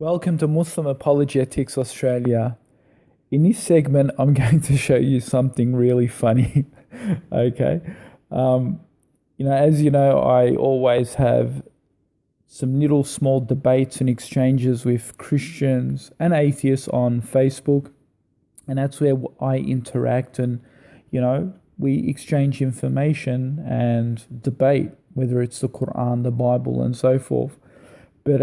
Welcome to Muslim Apologetics Australia. In this segment, I'm going to show you something really funny. Okay. Um, as you know, I always have some little small debates and exchanges with Christians and atheists on Facebook. And that's where I interact and, we exchange information and debate, whether it's the Quran, the Bible, and so forth. But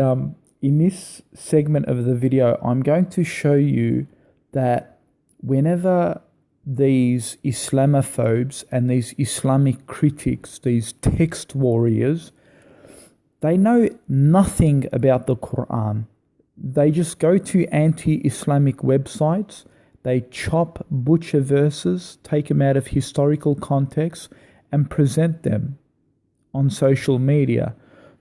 in this segment of the video, I'm going to show you that whenever these Islamophobes and these Islamic critics, these text warriors, they know nothing about the Quran. They just go to anti-Islamic websites, they chop, butcher verses, take them out of historical context, and present them on social media.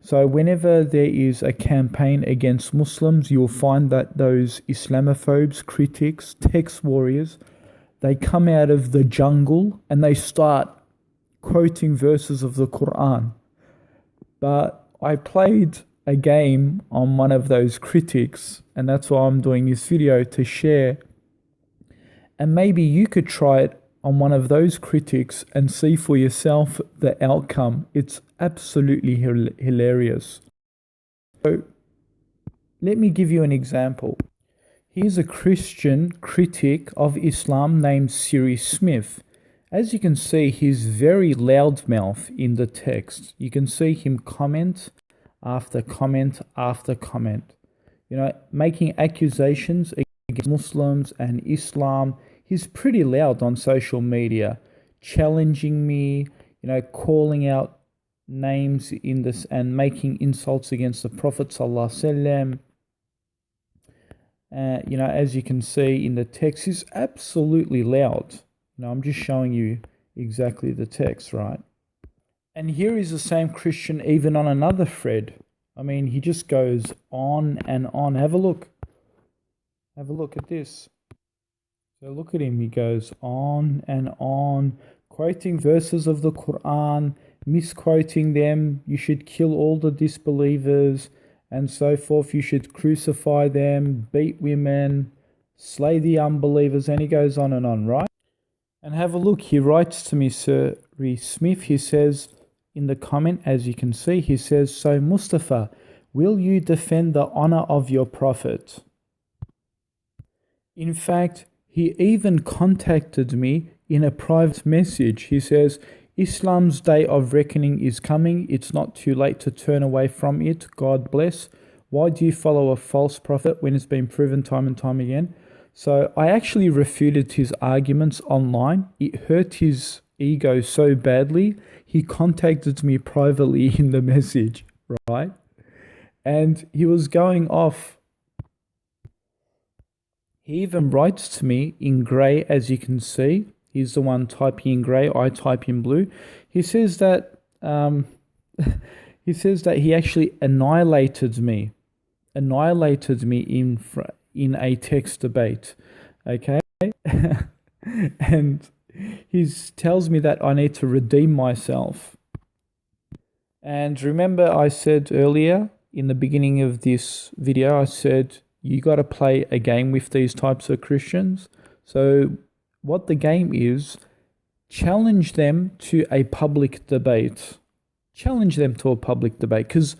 So whenever there is a campaign against Muslims, you'll find that those Islamophobes, critics, text warriors, they come out of the jungle and they start quoting verses of the Quran. But I played a game on one of those critics, and that's why I'm doing this video to share. And maybe you could try it on one of those critics and see for yourself the outcome. It's absolutely hilarious. So let me give you an example. Here's a Christian critic of Islam named Siri Smith. As you can see, he's very loudmouth in the text. You can see him comment after comment after comment, making accusations against Muslims and Islam. He's pretty loud on social media, challenging me, calling out names in this and making insults against the Prophet ﷺ. As you can see in the text, he's absolutely loud. I'm just showing you exactly the text, right? And here is the same Christian even on another thread. He just goes on and on. Have a look. Have a look at this. So look at him, he goes on and on, quoting verses of the Quran, misquoting them. You should kill all the disbelievers and so forth. You should crucify them, beat women, slay the unbelievers, and he goes on and on, right? And have a look, he writes to me, Siri Smith, he says in the comment, as you can see, he says, "So Mustafa, will you defend the honor of your prophet?" In fact, he even contacted me in a private message. He says, "Islam's day of reckoning is coming. It's not too late to turn away from it. God bless. Why do you follow a false prophet when it's been proven time and time again?" So I actually refuted his arguments online. It hurt his ego so badly, he contacted me privately in the message, right? And he was going off. He even writes to me in grey, as you can see. He's the one typing in grey, I type in blue. He says that he actually annihilated me in a text debate. Okay? And he tells me that I need to redeem myself. And remember I said earlier in the beginning of this video, I said, you got to play a game with these types of Christians. So what the game is, challenge them to a public debate. Challenge them to a public debate, because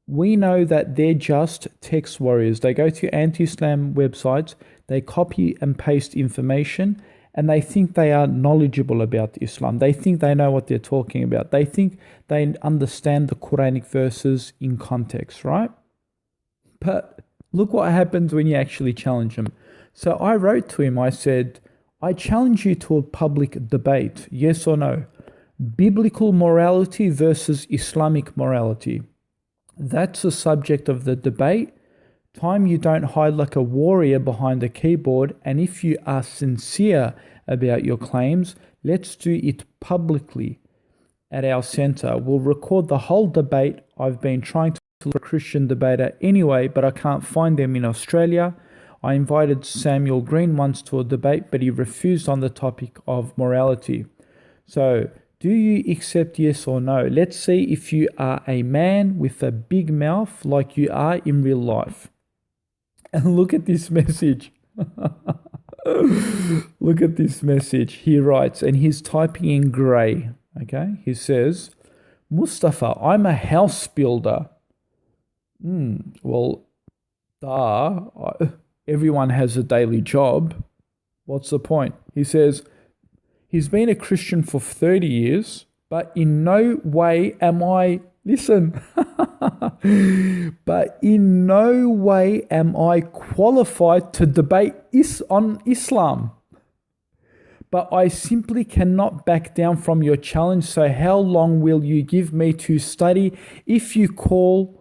we know that they're just text warriors. They go to anti-Islam websites, they copy and paste information, and they think they are knowledgeable about Islam. They think they know what they're talking about. They think they understand the Quranic verses in context, right? But look what happens when you actually challenge them. So I wrote to him, I said, I challenge you to a public debate, yes or no. Biblical morality versus Islamic morality. That's the subject of the debate. Time you don't hide like a warrior behind a keyboard, and if you are sincere about your claims, let's do it publicly at our center. We'll record the whole debate. I've been trying to look for a Christian debater anyway, but I can't find them in Australia. I invited Samuel Green once to a debate, but he refused on the topic of morality. So, do you accept yes or no? Let's see if you are a man with a big mouth like you are in real life. And look at this message. Look at this message. He writes, and he's typing in grey. Okay, he says, Mustafa, I'm a house builder. Well, everyone has a daily job. What's the point? He says, he's been a Christian for 30 years, but in no way am I, listen, but in no way am I qualified to debate on Islam. But I simply cannot back down from your challenge. So how long will you give me to study? If you'll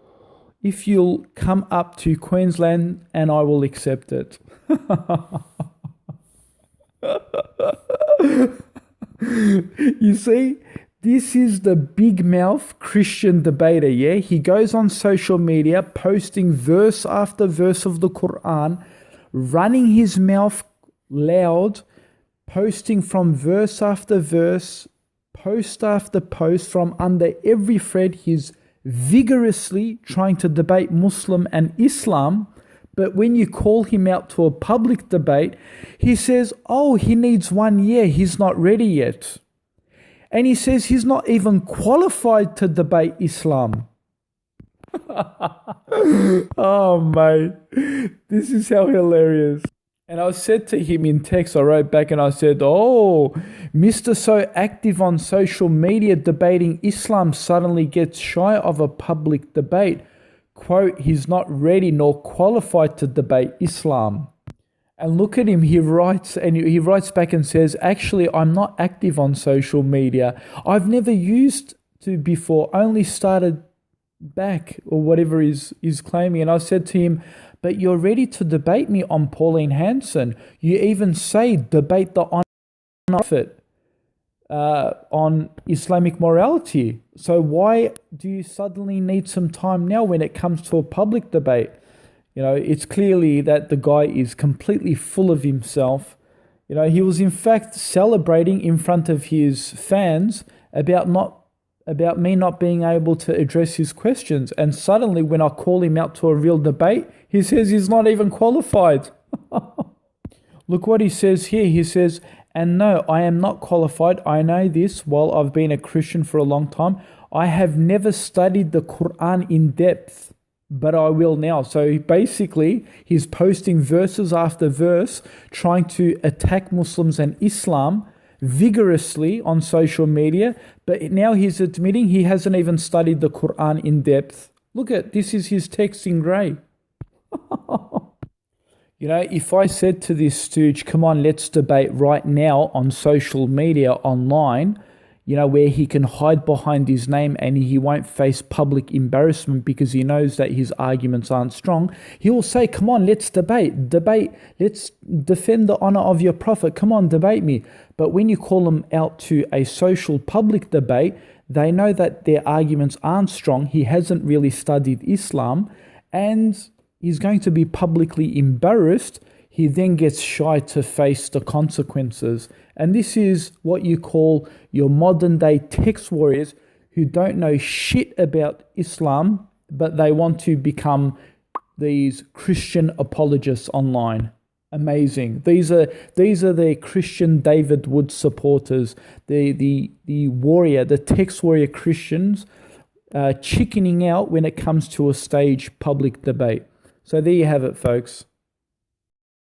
come up to Queensland, and I will accept it. You see, this is the big mouth Christian debater, yeah? He goes on social media posting verse after verse of the Quran, running his mouth loud, posting from verse after verse, post after post from under every thread. He's vigorously trying to debate Muslim and Islam, but when you call him out to a public debate, he says, he needs 1 year, he's not ready yet. And he says he's not even qualified to debate Islam. Oh, mate, this is how hilarious. And I said to him in text, I wrote back and I said, Mr. So active on social media debating Islam suddenly gets shy of a public debate. Quote, he's not ready nor qualified to debate Islam. And look at him, he writes back and says, actually, I'm not active on social media. I've never used to before, only started back, or whatever he's claiming. And I said to him, but you're ready to debate me on Pauline Hanson. You even say debate the Prophet on Islamic morality. So why do you suddenly need some time now when it comes to a public debate? You know, it's clearly that the guy is completely full of himself. You know, he was in fact celebrating in front of his fans about me not being able to address his questions. And suddenly when I call him out to a real debate, he says he's not even qualified. Look what he says here. He says, and no, I am not qualified. I know this while I've been a Christian for a long time. I have never studied the Quran in depth, but I will now. So basically, he's posting verses after verse, trying to attack Muslims and Islam vigorously on social media, but now he's admitting he hasn't even studied the Quran in depth. Look at this, is his text in grey. You know, if I said to this stooge, come on, let's debate right now on social media, online, you know, where he can hide behind his name and he won't face public embarrassment because he knows that his arguments aren't strong, he will say, come on, let's debate, let's defend the honor of your prophet, come on, debate me. But when you call them out to a social public debate, they know that their arguments aren't strong, he hasn't really studied Islam, and he's going to be publicly embarrassed. He then gets shy to face the consequences. And this is what you call your modern day text warriors who don't know shit about Islam, but they want to become these Christian apologists online. Amazing. These are the Christian David Wood supporters, the warrior, the text warrior Christians chickening out when it comes to a stage public debate. So there you have it, folks.